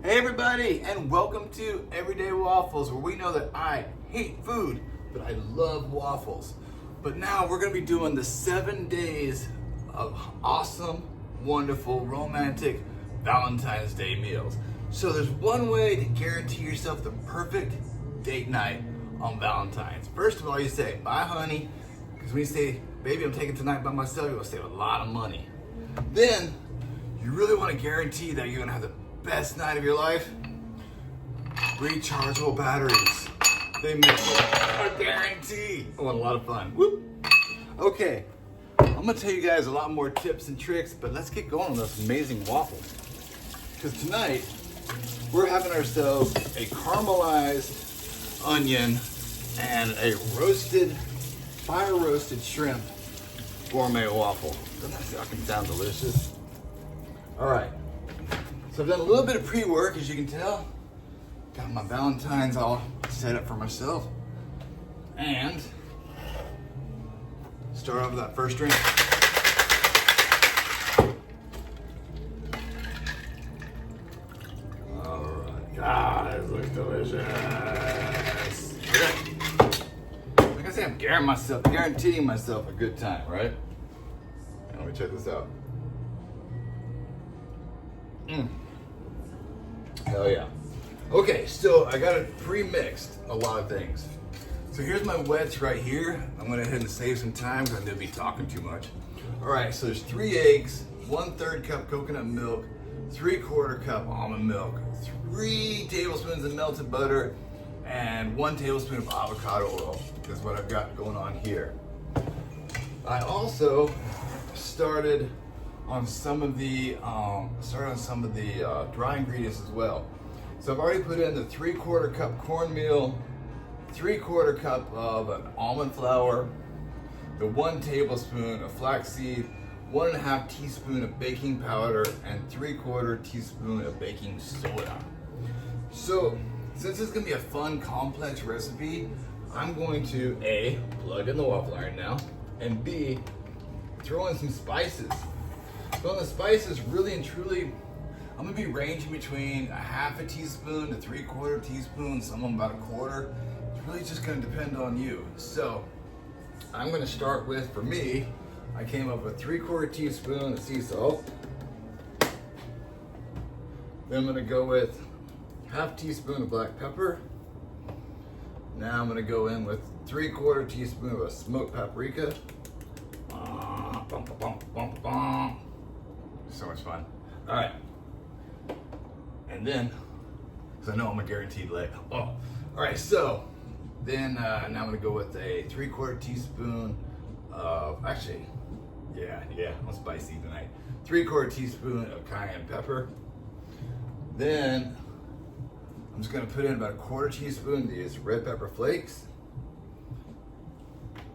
Hey everybody, and welcome to Everyday Waffles, where we know that I hate food, but I love waffles. But now we're gonna be doing the 7 days of awesome, wonderful, romantic Valentine's Day meals. So there's one way to guarantee yourself the perfect date night on Valentine's. First of all, you say, bye honey, because when you say, baby, I'm taking tonight by myself, you're gonna save a lot of money. Then, you really wanna guarantee that you're gonna have the best night of your life. Rechargeable batteries. They make a guarantee. Oh, and a lot of fun. Whoop. Okay, I'm gonna tell you guys a lot more tips and tricks, but let's get going on this amazing waffle. Because tonight, we're having ourselves a caramelized onion and a fire roasted shrimp gourmet waffle. Doesn't that fucking sound delicious? All right. So I've done a little bit of pre-work, as you can tell. Got my Valentines all set up for myself. And start off with that first drink. All right, God, this looks delicious. Okay. Like I say, I'm guaranteeing myself a good time, right? And let me check this out. Hell yeah. Okay, so I got it pre-mixed a lot of things. So here's my wets right here. I'm gonna go ahead and save some time because I'm gonna be talking too much. All right, so there's 3 eggs, 1/3 cup coconut milk, 3/4 cup almond milk, 3 tablespoons of melted butter, and 1 tablespoon of avocado oil. That's what I've got going on here. I also started on some of the dry ingredients as well. So I've already put in the 3/4 cup cornmeal, 3/4 cup of an almond flour, the 1 tablespoon of flaxseed, 1.5 teaspoon of baking powder, and 3/4 teaspoon of baking soda. So since it's gonna be a fun, complex recipe, I'm going to A, plug in the waffle iron now, and B, throw in some spices. So on the spices, really and truly, I'm gonna be ranging between 1/2 teaspoon to 3/4 teaspoon, some of them about 1/4. It's really just gonna depend on you. So I'm gonna start with, for me, I came up with 3/4 teaspoon of sea salt. Then I'm gonna go with 1/2 teaspoon of black pepper. Now I'm gonna go in with 3/4 teaspoon of a smoked paprika. So much fun. All right. And then, because I know I'm a guaranteed late. Oh, all right. So then now I'm gonna go with a 3/4 teaspoon of, actually, yeah, I'm spicy tonight. 3/4 teaspoon of cayenne pepper. Then I'm just gonna put in about 1/4 teaspoon of these red pepper flakes.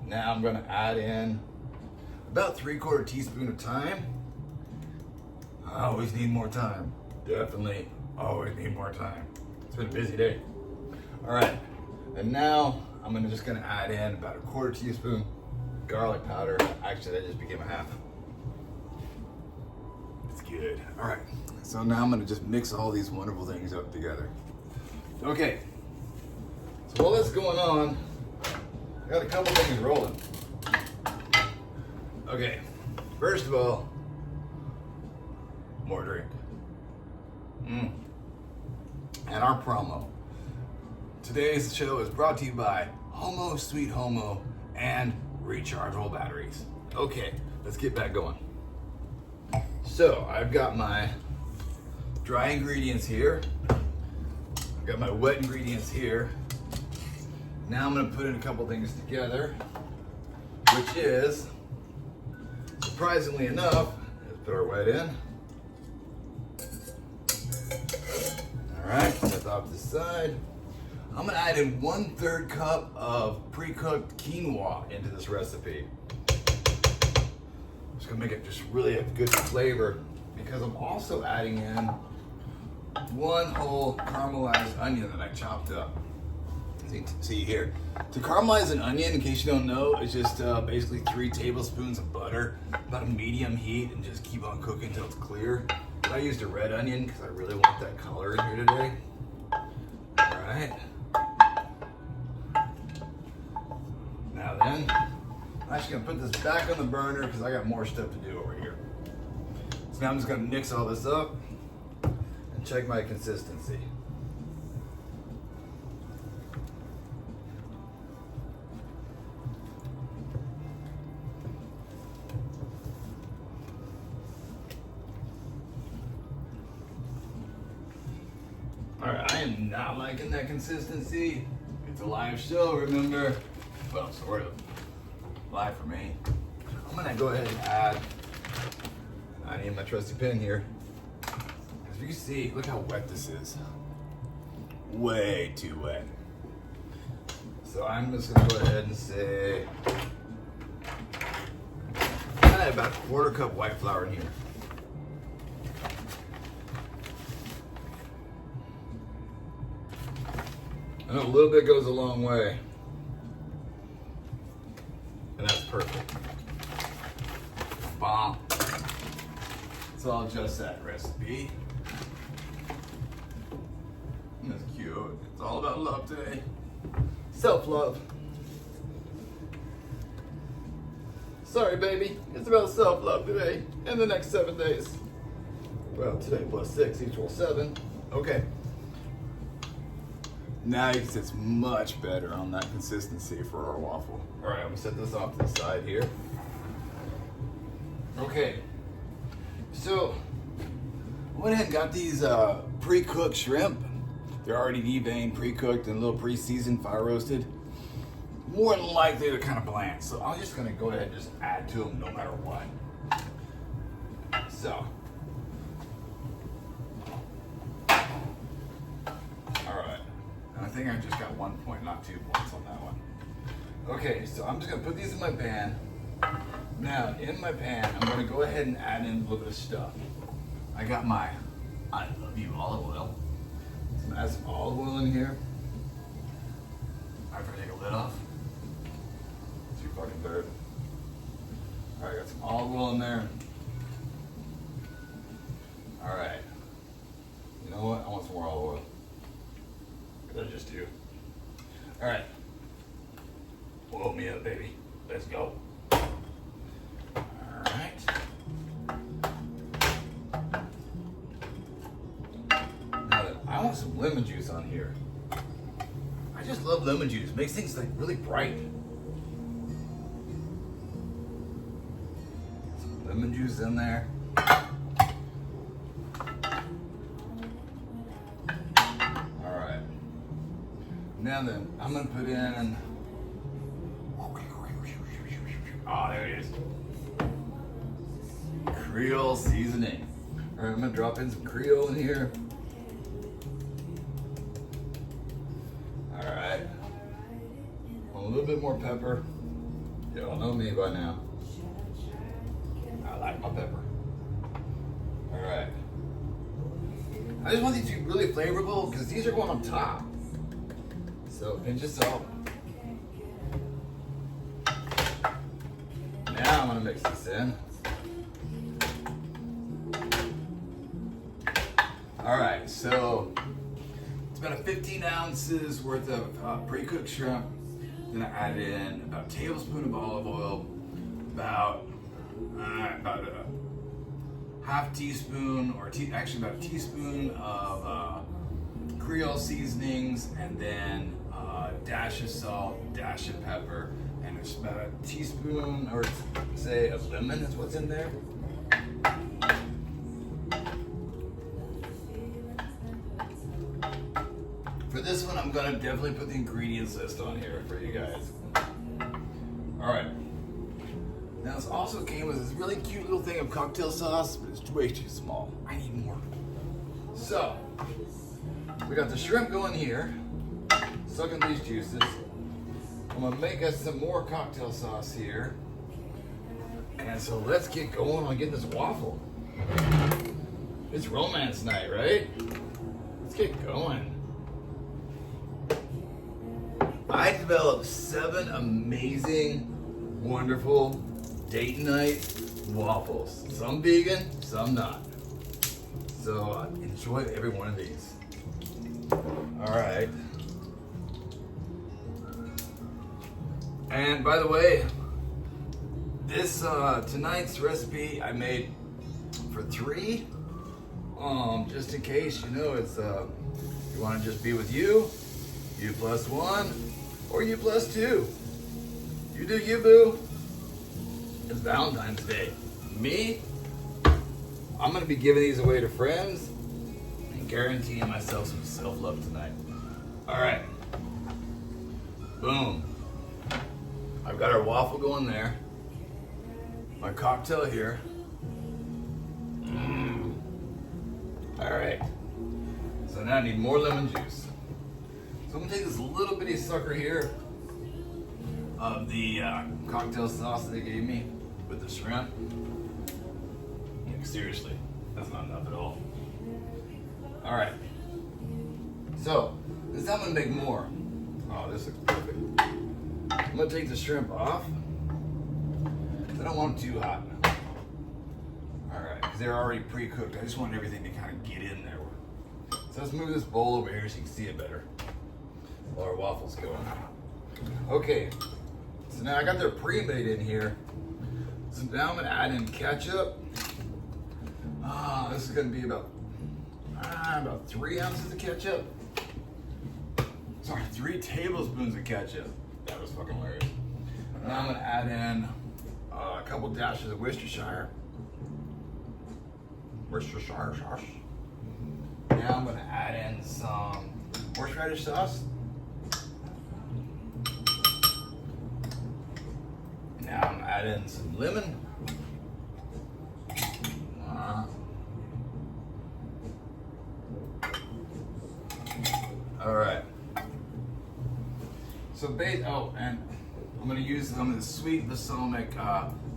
Now I'm gonna add in about 3/4 teaspoon of thyme. I always need more time. Definitely always need more time. It's been a busy day. All right, and now I'm just gonna add in about 1/4 teaspoon garlic powder. Actually, that just became 1/2. It's good. All right, so now I'm gonna just mix all these wonderful things up together. Okay, so while that's going on, I got a couple things rolling. Okay, first of all, more drink. And our promo. Today's show is brought to you by Homo Sweet Homo and rechargeable batteries. Okay, let's get back going. So I've got my dry ingredients here. I've got my wet ingredients here. Now I'm gonna put in a couple things together, which is, surprisingly enough, let's put our wet in. All right, set that off to the side. I'm gonna add in 1/3 cup of pre-cooked quinoa into this recipe. It's gonna make it just really a good flavor, because I'm also adding in 1 whole caramelized onion that I chopped up. See here. To caramelize an onion, in case you don't know, it's just basically 3 tablespoons of butter, about a medium heat, and just keep on cooking until it's clear. I used a red onion because I really want that color in here today. All right. Now then, I'm actually gonna put this back on the burner because I got more stuff to do over here. So now I'm just gonna mix all this up and check my consistency. Alright, I am not liking that consistency. It's a live show, remember? Well, sort of. Live for me. I'm gonna go ahead and add, I need my trusty pen here. As you can see, look how wet this is. Way too wet. So I'm just gonna go ahead and say, I'm gonna add about a quarter cup white flour in here. I know a little bit goes a long way. And that's perfect. Bomb. So I'll adjust that recipe. That's cute. It's all about love today. Self-love. Sorry, baby. It's about self-love today and the next 7 days. Well, today plus 6 equals 7. Okay. Now you can see it's much better on that consistency for our waffle. All right, I'm gonna set this off to the side here. Okay, so I went ahead and got these pre-cooked shrimp. They're already deveined, pre-cooked, and a little pre-seasoned, fire roasted. More than likely they're kind of bland, so I'm just gonna go ahead and just add to them no matter what. So. I think I just got 1 point, not 2 points on that one. Okay, so I'm just gonna put these in my pan. Now, in my pan, I'm gonna go ahead and add in a little bit of stuff. I got my I love you olive oil. So I'm gonna add some olive oil in here. I'm gonna take a lid off. Too fucking dirt. All right, got some olive oil in there. All right. You know what? I want some more olive oil. I just do. All right. Blow me up, baby. Let's go. All right. Now then, I want some lemon juice on here. I just love lemon juice. Makes things like really bright. Some lemon juice in there. Now then, I'm gonna put in, oh, there it is. Creole seasoning. All right, I'm gonna drop in some Creole in here. All right. A little bit more pepper. Y'all know me by now. I like my pepper. All right. I just want these to be really flavorful because these are going on top. So pinch of salt. Now I'm gonna mix this in. All right, so it's about 15 ounces worth of pre-cooked shrimp. I'm gonna add in about a tablespoon of olive oil, about a half teaspoon, or actually about a teaspoon of Creole seasonings, and then dash of salt, dash of pepper, and it's about a teaspoon, or say of lemon is what's in there. For this one, I'm gonna definitely put the ingredients list on here for you guys. All right. Now this also came with this really cute little thing of cocktail sauce, but it's way too small. I need more. So, we got the shrimp going here, sucking these juices. I'm gonna make us some more cocktail sauce here. And so let's get going on getting this waffle. It's romance night, right? Let's get going. I developed 7 amazing, wonderful date night waffles. Some vegan, some not. So enjoy every one of these. All right. And by the way, this tonight's recipe I made for 3. Just in case, you know, it's you want to just be with you plus 1, or you plus 2. You do you, boo. It's Valentine's Day. Me, I'm gonna be giving these away to friends and guaranteeing myself some self-love tonight. All right, boom. I've got our waffle going there. My cocktail here. All right, so now I need more lemon juice. So I'm gonna take this little bitty sucker here of the cocktail sauce that they gave me with the shrimp. Like, seriously, that's not enough at all. All right, so this time I'm gonna make more. Oh, this looks perfect. I'm gonna take the shrimp off. I don't want them too hot. All right, because they're already pre-cooked. I just want everything to kind of get in there. So let's move this bowl over here so you can see it better while our waffles go on. Okay, so now I got their pre-made in here. So now I'm gonna add in ketchup. This is gonna be about 3 ounces of ketchup. Sorry, 3 tablespoons of ketchup. That was fucking hilarious. Now I'm gonna add in a couple dashes of Worcestershire sauce. Now I'm gonna add in some horseradish sauce. Now I'm gonna add in some lemon. All right. So and I'm gonna use some of the sweet balsamic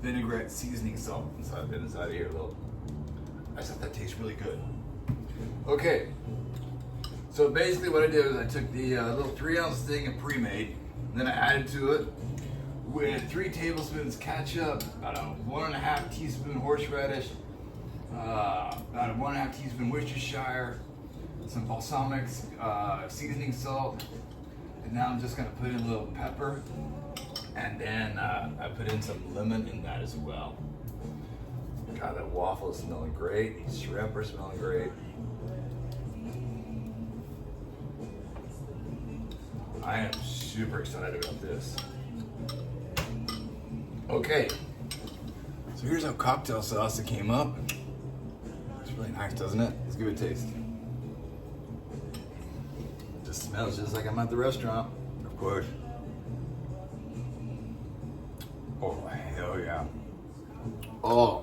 vinaigrette seasoning salt inside of here a little. I thought that tastes really good. Okay. So basically what I did is I took the little 3-ounce thing of pre-made, and then I added to it with 3 tablespoons ketchup, about a 1.5 teaspoon horseradish, about a 1.5 teaspoon Worcestershire, some balsamic seasoning salt, and now I'm just gonna put in a little pepper, and then I put in some lemon in that as well. God, that waffle is smelling great. These shrimp are smelling great. I am super excited about this. Okay, so here's our cocktail sauce that came up. It's really nice, doesn't it? Let's give it a taste. Just smells just like I'm at the restaurant, of course. Oh, hell yeah. Oh,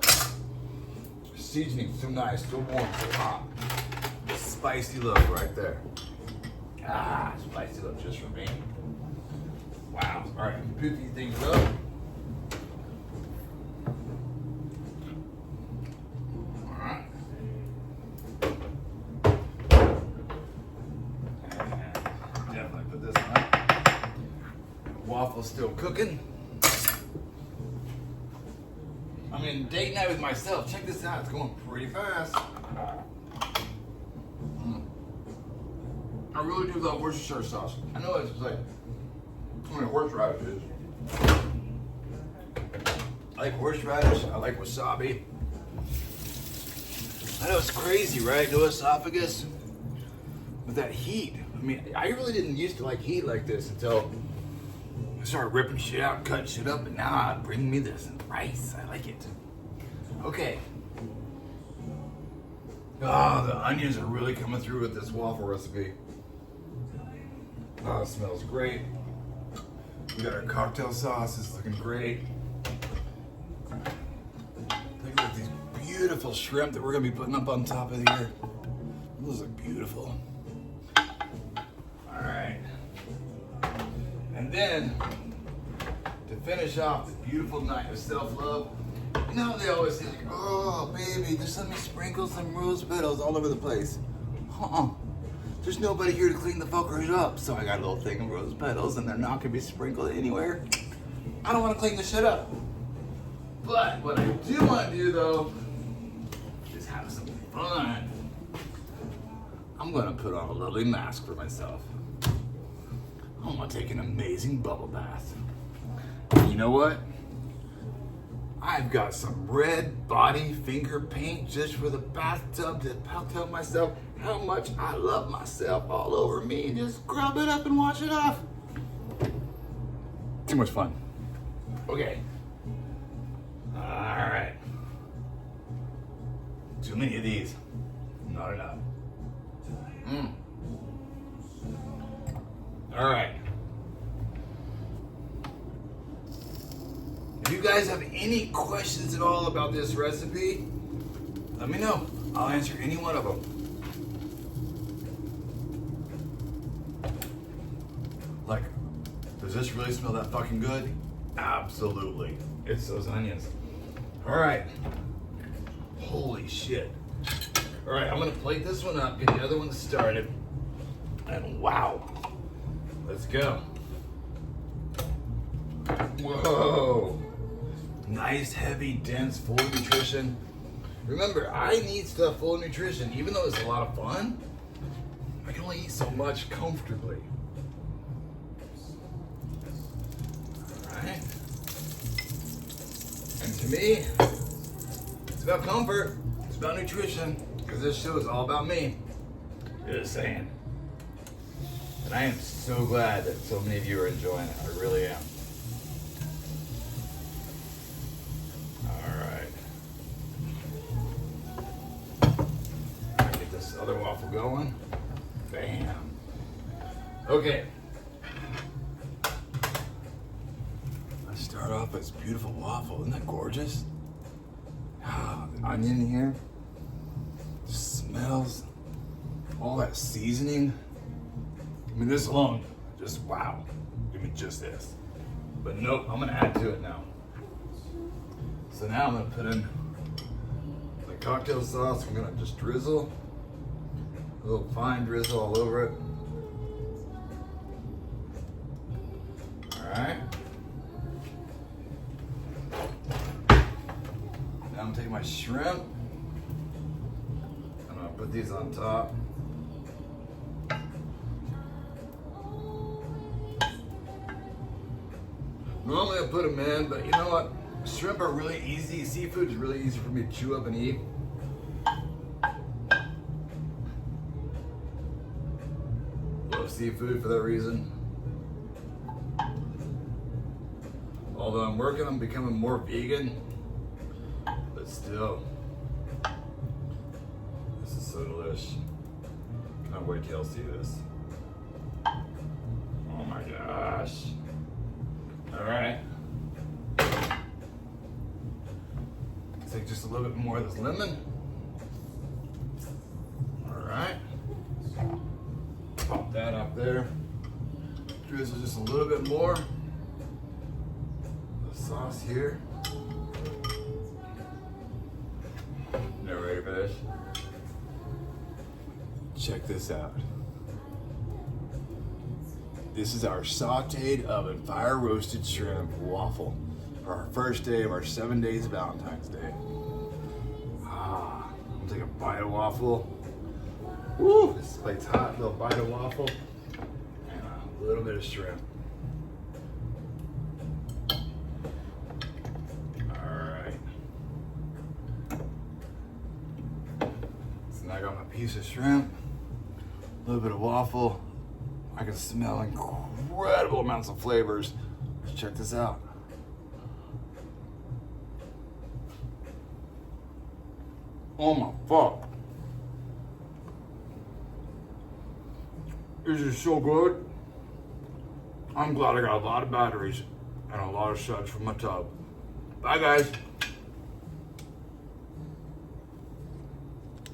seasoning so nice, so warm, so hot. Spicy love right there. Spicy love just for me. Wow. All right, put these things up. All right. And definitely put this on. Waffle's still cooking. I'm in date night with myself. Check this out. It's going pretty fast. I really do love Worcestershire sauce. I know it's like horseradish is. I like horseradish. I like wasabi. I know it's crazy, right? No esophagus. With that heat. I mean, I really didn't used to like heat like this until I started ripping shit out and cutting shit up, and now bring me this and rice. I like it. Okay. Oh, the onions are really coming through with this waffle recipe. Oh, it smells great. We got our cocktail sauce. It's looking great. Look at these beautiful shrimp that we're gonna be putting up on top of here. Those look beautiful. All right. And then, to finish off this beautiful night of self-love, you know how they always say, like, oh, baby, just let me sprinkle some rose petals all over the place. There's nobody here to clean the fuckers up, so I got a little thing of rose petals, and they're not gonna be sprinkled anywhere. I don't want to clean the shit up. But what I do want to do, though, is have some fun. I'm gonna put on a lovely mask for myself. I'm gonna take an amazing bubble bath. And you know what? I've got some red body finger paint just for the bathtub to tell myself how much I love myself all over me and just scrub it up and wash it off. Too much fun. Okay. All right. Too many of these. Not enough. All right. If you guys have any questions at all about this recipe, let me know. I'll answer any one of them. Like, does this really smell that fucking good? Absolutely. It's those onions. All right. Holy shit. All right, I'm gonna plate this one up, get the other one started, and wow. Let's go. Whoa. Nice, heavy, dense, full of nutrition. Remember, I need stuff full of nutrition. Even though it's a lot of fun, I can only eat so much comfortably. All right. And to me, it's about comfort. It's about nutrition. Because this show is all about me. Just saying. And I am so glad that so many of you are enjoying it. I really am. Get this other waffle going. Bam. Okay. Let's start off with this beautiful waffle. Isn't that gorgeous? Ah, the onion here. Just smells. All that seasoning. I mean, this alone, just wow. Give me just this. But nope, I'm gonna add to it now. So now I'm gonna put in the cocktail sauce. I'm gonna just drizzle. A little fine drizzle all over it. All right. Now I'm taking my shrimp. I'm gonna put these on top. Normally I put them in, but you know what? Shrimp are really easy. Seafood is really easy for me to chew up and eat. Love seafood for that reason. Although I'm working on becoming more vegan, but still, this is so delish. Can't wait till y'all see this. Oh my gosh. All right. Take just a little bit more of this lemon. All right. Pop that up there. Drizzle just a little bit more. The sauce here. Now ready for this? Check this out. This is our sauteed oven fire roasted shrimp waffle for our first day of our 7 days of Valentine's Day. I'm gonna take a bite of waffle. Woo! This plate's hot. Little bite of waffle and a little bit of shrimp. All right. So now I got my piece of shrimp, a little bit of waffle. I can smell incredible amounts of flavors. Let's check this out. Oh my fuck. This is so good. I'm glad I got a lot of batteries and a lot of suds from my tub. Bye guys.